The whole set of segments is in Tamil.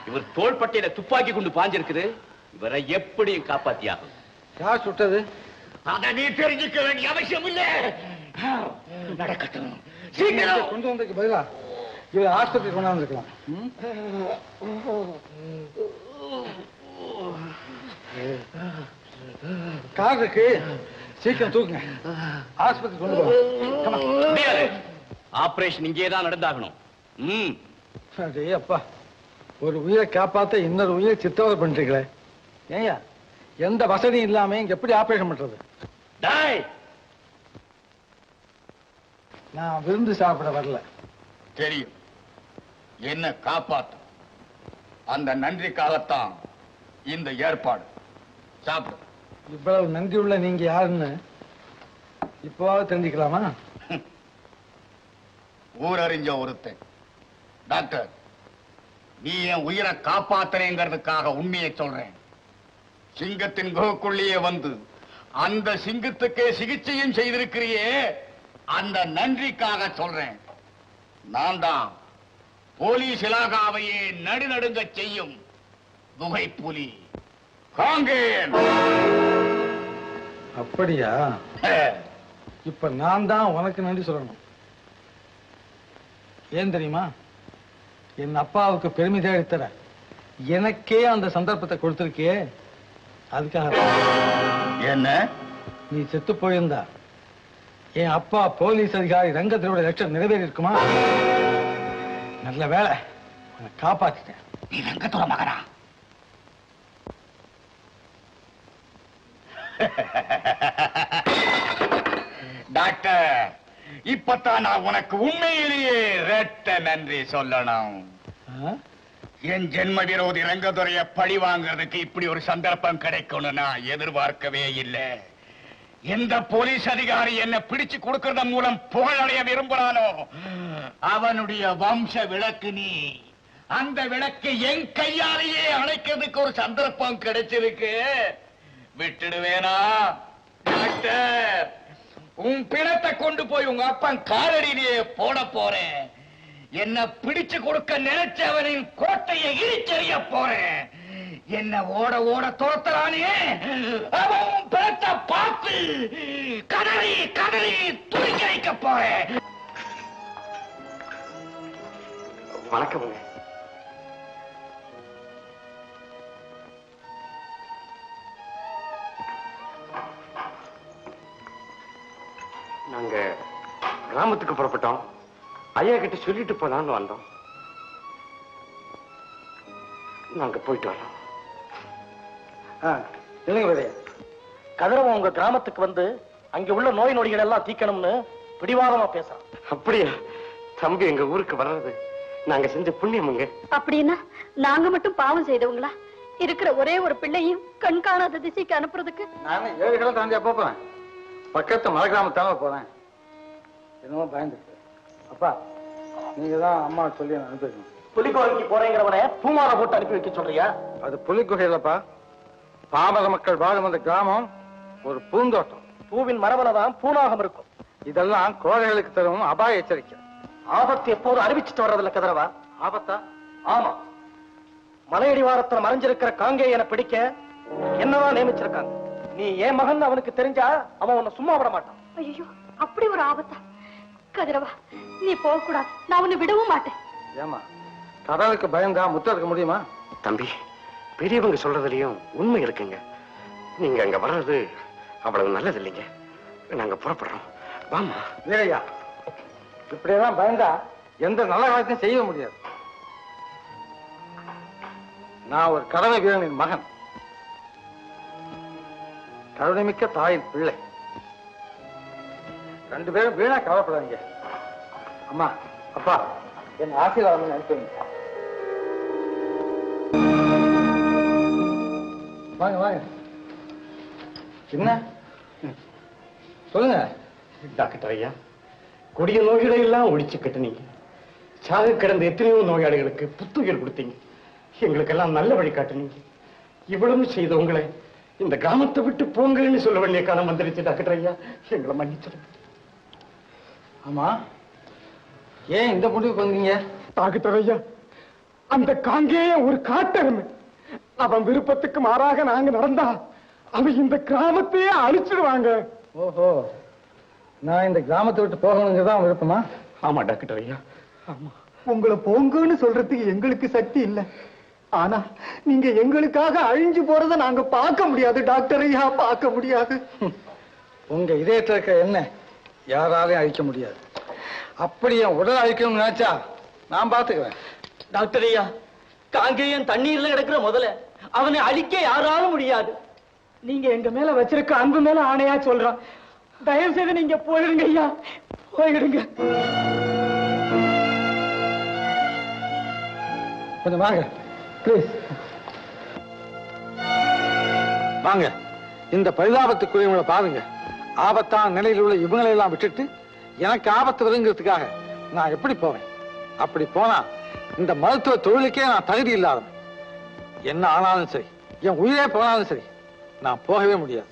இவர் தோள்பட்டையில துப்பாக்கி கொண்டு பாஞ்சிருக்குது. இவரை எப்படி காப்பாத்தியாகும்? யார் சுட்டது? அத நீ தெரிஞ்சுக்க வேண்டிய அவசியம் இல்ல. நடக்கட்டும். கொண்டு வந்ததுக்கு பதிலா இவர் ஆஸ்பத்திரி கொண்டாந்துருக்கலாம். கார் இருக்கு, சீக்கிரம் தூக்குங்க, ஆஸ்பத்திரி கொண்டு போங்க. ஆபரேஷன் இங்கேதான் நடந்தாகணும். அடே அப்பா, ஒரு உயிரை காப்பாத்த இன்னொரு உயிரை சித்தவதை பண்றீங்களே. ஏயா, எந்த வசதியும் இல்லாம இங்க எப்படி ஆபரேஷன் பண்றது? நான் விருந்து சாப்பிட வரல. தெரியும், என்ன காப்பாத்து. அந்த நன்றிக்காகத்தான் இந்த ஏற்பாடு. சாப்பிடு. இவ்வளவு நன்றி உள்ள நீங்க யாருன்னு இப்போவாவது தெரிஞ்சுக்கலாமா? ஊரறிஞ்ச ஒருத்தன். டாக்டர், நீ என் உயிரை காப்பாத்துறேங்கிறதுக்காக உண்மையை சொல்றேன். சிங்கத்தின் குகைக்குள்ளேயே வந்து அந்த சிங்கத்துக்கே சிகிச்சையும் செய்திருக்கிறியே, அந்த நன்றிக்காக சொல்றேன். நான் தான் போலீஸ் இலாகாவையே நடுநடுங்க செய்யும் குகை புலி காங்கேயன். அப்படியா? இப்ப நான் தான் உனக்கு நன்றி சொல்லணும். ஏன் தெரியுமா? என் அப்பாவுக்கு பெருமை தேடித்தர எனக்கே அந்த சந்தர்ப்பத்தை கொடுத்திருக்கே, அதுக்காக. என்ன? நீ செத்து போயிருந்தா என் அப்பா போலீஸ் அதிகாரி ரங்கத்தினுடைய லட்சம் நிறைவேறி இருக்குமா? நல்ல வேலை, காப்பாத்திட்டேன். நீ ரங்கத்தோட மகனா? டாக்டர், இப்பத்தான் நான் உனக்கு உண்மையிலேயே ரெட்ட நன்றி சொல்லணும். என் ஜென்ம விரோதி ரங்கதுரைய பழி வாங்குறதுக்கு இப்படி ஒரு சந்தர்ப்பம் கிடைக்கும்னு நான் எதிர்பார்க்கவே இல்லை. எந்த போலீஸ் அதிகாரி என்ன பிடிச்சு கொடுக்கறது மூலம் புகழடைய விரும்புறானோ அவனுடைய வம்ச விளக்கு நீ. அந்த விளக்கு என் கையாலேயே அணைக்கிறதுக்கு ஒரு சந்தர்ப்பம் கிடைச்சிருக்கு. விட்டுடுவேனா? டாக்டர், உன் பிணத்தை கொண்டு போய் உங்க அப்பன் காலடியிலேயே போட போறேன். என்ன பிடிச்சு கொடுக்க நினைச்சவனின் கோட்டையை இடிச்செறிய போறேன். என்ன ஓட ஓட துரத்துறானே, அவன் பிணத்தை பார்த்து கடலை கடலை துணிக்க வைக்க போறேன். வணக்கம். நாங்க கிராமத்துக்கு புறப்பட்டோம். ஐயா கிட்ட சொல்லிட்டு போலான்னு வந்தோம். நாங்க போயிட்டு வரோம். இல்லைங்க வேலையா, கதிரவன் உங்க கிராமத்துக்கு வந்து அங்க உள்ள நோய் நொடிகள் எல்லாம் தீக்கணும்னு பிடிவாதமா பேசுறான். அப்படியா? தம்பி எங்க ஊருக்கு வர்றது நாங்க செஞ்ச புண்ணியமுங்க. அப்படின்னா நாங்க மட்டும் பாவம் செய்தவங்களா? இருக்கிற ஒரே ஒரு பிள்ளையும் கண் காணாத திசைக்கு அனுப்புறதுக்கு நானும் 7 கிலோ தாண்டியா போறேன். பக்கத்து மலை கிராமத்தால போறேன். என்னமோ பயந்துருக்கு. அப்பா, நீங்க தான் அம்மா சொல்லி அனுப்பிடணும். புலிகோகைக்கு போறேங்கிறவனை பூமாலை போட்டு அனுப்பி வைக்க சொல்றியா? அது புலிகுகை இல்லப்பா, பாமர மக்கள் வாழும் அந்த கிராமம் ஒரு பூந்தோட்டம். பூவின் மரபலதான் பூனாகம் இருக்கும். இதெல்லாம் கோழைகளுக்கு தரும் அபாய எச்சரிக்கை. ஆபத்து எப்போதும் அறிவிச்சுட்டு வர்றதில்ல கதிரவா. ஆபத்தா? ஆமா, மலையடிவாரத்துல மறைஞ்சிருக்கிற காங்கேயனை பிடிக்க என்னதான் நியமிச்சிருக்காங்க. நீ என் மகன் அவனுக்கு தெரிஞ்சா அவன் உன்னை சும்மா விட மாட்டான். ஐயோ, அப்படி ஒரு ஆபத்தா? கதிரவா, நீ போக கூடாது. நான் உன்னை விடவும் மாட்டேன். ஏமா, கடலுக்கு பயந்தா முத்தம் இருக்க முடியுமா? தம்பி, பெரியவங்க சொல்றதுலயும் உண்மை இருக்குங்க. நீங்க அங்க வர்றது அவ்வளவு நல்லது இல்லைங்க. நாங்க புறப்படுறோம். வாமா. வீரையா, இப்படியெல்லாம் பயந்தா எந்த நல்ல காரியத்தையும் செய்ய முடியாது. நான் ஒரு கடமை வீரனின் மகன், கருணைமிக்க தாயின் பிள்ளை. 2 பேரும் வீணா கவலைப்படாதீங்க. அம்மா, அப்பா, என் ஆசீர்வாதம் நினைப்பீங்க. வாங்க வாங்க. என்ன சொல்லுங்க. டாக்டர் ஐயா, கொடிய நோய்களை எல்லாம் ஒழிச்சு கட்டுனீங்க. சாக கிடந்த எத்தனையோ நோயாளிகளுக்கு புத்துயிர் கொடுத்தீங்க. எங்களுக்கெல்லாம் நல்ல வழி காட்டுனீங்க. இவ்வளவு செய்த உங்களை இந்த கிராமத்தை விட்டு போங்கன்னு சொல்ல வேண்டிய காலம் வந்துருச்சு. டாக்டர் ஐயா, எங்களை மன்னிச்சிருங்க. ஆமா, ஏன் இந்த முடிவுக்கு வந்தீங்க? டாக்டர் ஐயா, அந்த காங்கேய ஒரு காட்டெருமை. அவன் விருப்பத்துக்கு மாறாக நாங்க நடந்தா அவன் இந்த கிராமத்தையே அழிச்சிடுவாங்க. ஓஹோ, நான் இந்த கிராமத்தை விட்டு போகணுங்கிறதான் விருப்பமா? ஆமா டாக்டர் ஐயா, ஆமா. உங்களை போங்கன்னு சொல்றதுக்கு எங்களுக்கு சக்தி இல்ல. ஆனா நீங்க எங்களுக்காக அழிஞ்சு போறதை நாங்க பார்க்க முடியாது டாக்டர் ஐயா, பார்க்க முடியாது. உங்க இதயத்துல இருக்க என்ன யாராலையும் அழிக்க முடியாது. அப்படி என் உடல் அழிக்கணும்னு நினைச்சா நான் பாத்துக்குவேன். டாக்டர் ஐயா, காங்கேயன் தண்ணீர்ல கிடக்குற முதல்ல அவனை அழிக்க யாராலும் முடியாது. நீங்க எங்க மேல வச்சிருக்க அன்பு மேல ஆணையா சொல்றான். தயவு செய்து நீங்க போயிடுங்க ஐயா, போயிடுங்க. கொஞ்சம் வாங்க ப்ளீஸ், வாங்க. இந்த பரிதாபத்துக்குரியவங்களை பாருங்க. ஆபத்தான நிலையில் உள்ள இவங்களை எல்லாம் விட்டுட்டு எனக்கு ஆபத்து வருங்கிறதுக்காக நான் எப்படி போவேன்? அப்படி போனா இந்த மருத்துவ தொழிலுக்கே நான் தகுதி இல்லாதவன். என்ன ஆனாலும் சரி, என் உயிரே போனாலும் சரி, நான் போகவே முடியாது.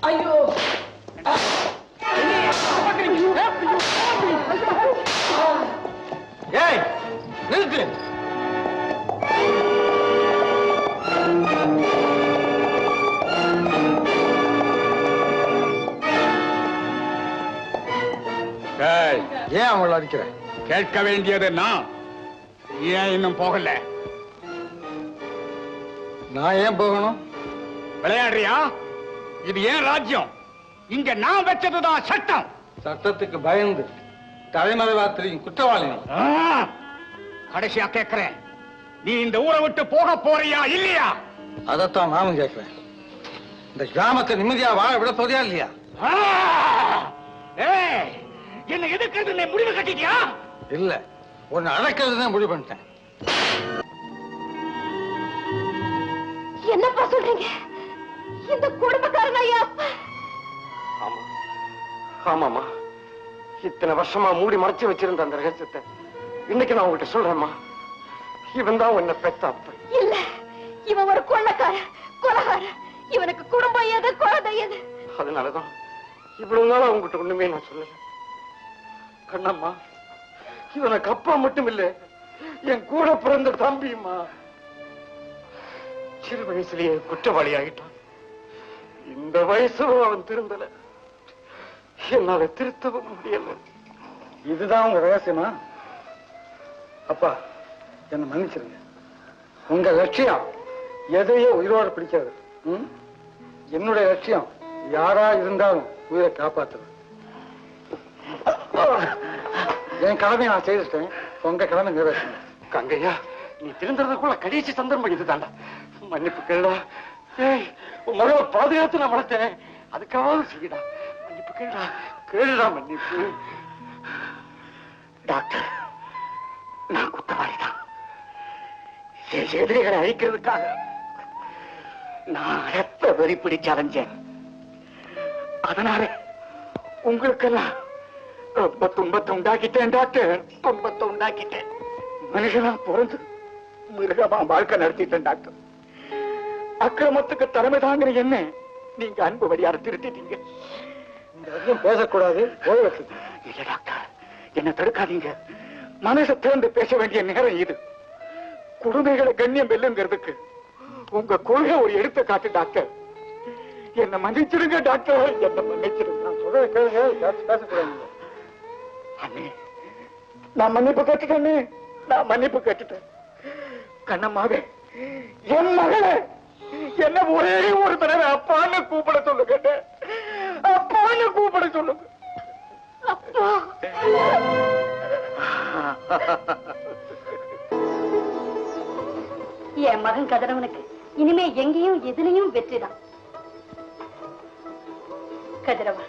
ஐயோ, ஏய் நிறுத்து. ஏன் அவங்கள அடிக்கிற? கேட்க வேண்டியது நான். ஏன் இன்னும் போகல? நான் ஏன் போகணும்? விளையாடுறியா? இது ஏன் ராஜ்யம். இங்க நான் வச்சதுதான் சட்டம். சட்டத்துக்கு பயந்து தலைமறைவா தெரியும் குற்றவாளி. கடைசியா கேட்கிறேன், நீ இந்த ஊரை விட்டு போக போறியா இல்லையா? அதைத்தான் நானும் கேட்கிறேன். இந்த கிராமத்தை நிம்மதியா வாழ விட போறியா இல்லையா? என்ன எதுக்கிறது நீ முடிவு கட்டிட்டியா? இல்ல, உன்னை அடக்கிறதுதான் முடிவு பண்ணிட்டேன். என்னப்பா சொல்றீங்க? இந்த குடும்பக்காரன் ஐயா? ஆமா, ஆமாமா. இத்தனை வருஷமா மூடி மறைச்சு வச்சிருந்த அந்த ரகசியத்தை இன்னைக்கு நான் உங்ககிட்ட சொல்றேன்மா. இவன் தான் உன்னை பெத்த அப்ப. இல்ல, இவன் ஒரு கொள்ளக்காரன், கொலகாரன். இவனுக்கு குடும்பம் எது, குழந்தை எது? அதனாலதான் இவ்வளவு நாளா உங்ககிட்ட ஒண்ணுமே நான் சொல்லல. கண்ணம்மா, இவனுக்கு அப்பா மட்டும் இல்ல, என் கூட பிறந்த தம்பியுமா. சிறு வயசுலயே குற்றவாளி ஆகிட்டான். இந்த வயசுல அவன் திருந்தல. என்னால திருத்தவும் முடியல. இதுதான் உங்க ரகசியமா? அப்பா, என்ன மன்னிச்சிருங்க. உங்க லட்சியம் எதையோ உயிரோடு பிடிக்கிறது. என்னுடைய லட்சியம் யாரா இருந்தாலும் உயிரை காப்பாற்றுறது. என் கடமையை நான் செய்துட்டேன், உங்க கடமை நிறைவேற்றணும். கங்கையா, நீ திருந்தறதுக்குள்ள கடைசி சந்தர்ப்பம் இதுதான்டா. மன்னிப்பு கேளுடா. ஏய், உன் மகளை பாதுகாத்து நான் வளர்த்தேன், அதுக்காவது செய்யடா. மன்னிப்பு கேளுடா, கேளுடா மன்னிப்பு. டாக்டர், நான் குற்றவாளிதான். என் எதிரிகளை அழிக்கிறதுக்காக நான் ரத்த வெறி பிடிச்சு அலைஞ்சேன். அதனால உங்களுக்கெல்லாம் ரொம்ப துன்பத்தை உண்டாக்கிட்டேன் டாக்டர், துன்பத்தை உண்டாக்கிட்டேன். மனுஷனா பிறந்து மிருகமா வாழ்க்கை நடத்திட்டேன் டாக்டர். அக்கிரமத்துக்கு தலைமை தாங்கிற என்ன நீங்க அன்பு வழியார திருத்திட்டீங்க. பேசக்கூடாது, இல்ல டாக்டர், என்ன தடுக்காதீங்க. மனசை திறந்து பேச வேண்டிய நேரம் இது. குடுமைகளை கண்ணியம் வெல்லுங்கிறதுக்கு உங்க கொள்கை ஒரு எடுத்துக்காட்டு டாக்டர். என்ன மன்னிச்சிருங்க டாக்டர், என்ன மன்னிச்சிருங்க. நான் சொல்றதை கேளுங்க, பேசக்கூடாது. அண்ணே, நான் மன்னிப்பு கேட்டுட்டேன்னு, நான் மன்னிப்பு கேட்டுட்டேன். கண்ணம்மாவே, என் மகளே, என்ன ஒரே ஒரு தடவை அப்பான்னு கூப்பிட சொல்லுங்க, அப்பான்னு கூப்பிட சொல்லுங்க. அப்பா, என் மகன் கதிரவனுக்கு இனிமே எங்கேயும் எதுலையும் வெற்றிதான். கதிரவா,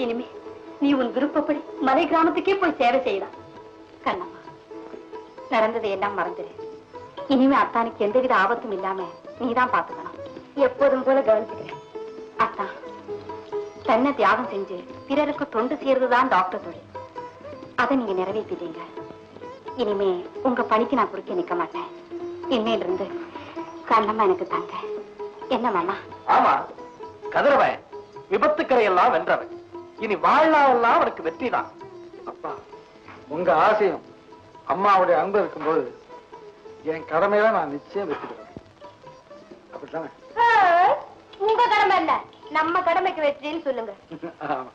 இனிமே நீ உன் விருப்பப்படி மலை கிராமத்துக்கே போய் சேவை செய்யலாம். கண்ணம்மா, நடந்ததை எல்லாம் மறந்துடு. இனிமே அத்தானுக்கு எந்தவித ஆபத்தும் இல்லாம நீதான் பாத்துக்கணும். எப்போதும் போல கவனிச்சுக்கிறேன். அத்தான் தன்னை தியாகம் செஞ்சு பிறருக்கு தொண்டு செய்யறதுதான் டாக்டர் தொழில். அதை நீங்க நிறைவேற்றிட்டீங்க. இனிமே உங்க பணிக்கு நான் குறுக்க நிக்க மாட்டேன். இன்னையில இருந்து கண்ணம்மா எனக்கு தாங்க. என்ன மாமா? ஆமா, கதிரவன் விபத்துக்கரையெல்லாம் வென்றவன். இனி வாழ்நாளெல்லாம் அவனுக்கு வெற்றிதான். அப்பா, உங்க ஆசையும் அம்மாவுடைய அன்பு இருக்கும்போது என் கடமையில நான் நிச்சயம் வெற்றிடுவேன். அப்படித்தானே? உங்க கடமை இல்ல, நம்ம கடமைக்கு வெற்றின்னு சொல்லுங்க. ஆமா.